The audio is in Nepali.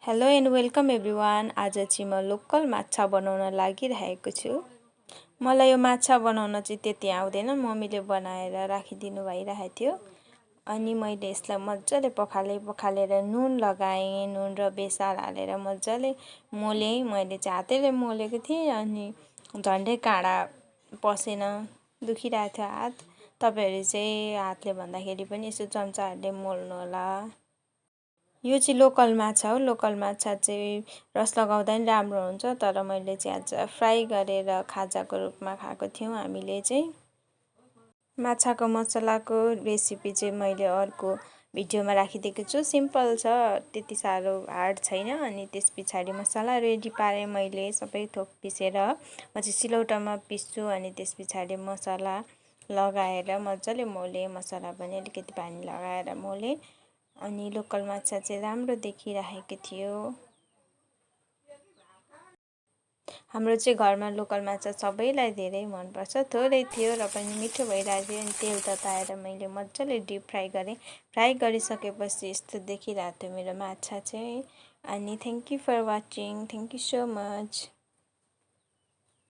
Hello and welcome everyone. आज चाहिँ म लोकल माछा बनाउन लागिरहेको छु। मलाई यो माछा बनाउन चाहिँ त्यति आउँदैन, मम्मीले बनाएर राखिदिनु भइरहेको थियो। अनि मैले यसलाई मजाले पखालेर नुन लगाएँ, नुन र बेसार हालेर मजाले मोलेँ। मैले चाहिँ हातैले मोलेको थिएँ अनि झन्डै काँडा पसेन, दुखिरहेको थियो हात। तपाईहरु चाहिँ हातले भन्दाखेरि पनि यसो चम्चाहरूले मोल्नु होला। यो चाहिँ लोकल माछा हो। लोकल माछा चाहिँ रस लगाउँदा नि राम्रो हुन्छ, तर मैले चाहिँ आज फ्राई गरेर खाजाको रूपमा खाएको थियौँ हामीले चाहिँ। माछाको मसलाको रेसिपी चाहिँ मैले अर्को भिडियोमा राखिदिएको छु। सिम्पल छ, त्यति साह्रो हार्ड छैन। अनि त्यस पछाडि मसला रेडी पारेँ मैले, सबै थोक पिसेर। म चाहिँ सिलौटामा पिस्छु अनि त्यस पछाडि मसला लगाएर मजाले मोलेँ। मसला पनि अलिकति पानी लगाएर मोलेँ। अनि लोकल माछा चाहिँ राम्रो देखिरहेको थियो। हाम्रो चाहिँ घरमा लोकल माछा सबैलाई धेरै मनपर्छ। थोरै थियो र पनि मिठो भइरहेको थियो। अनि तेल तताएर मैले मजाले डिप फ्राई गरेँ। फ्राई गरिसकेपछि यस्तो देखिरहेको थियो मेरो माछा चाहिँ। अनि thank you for watching. Thank you so much.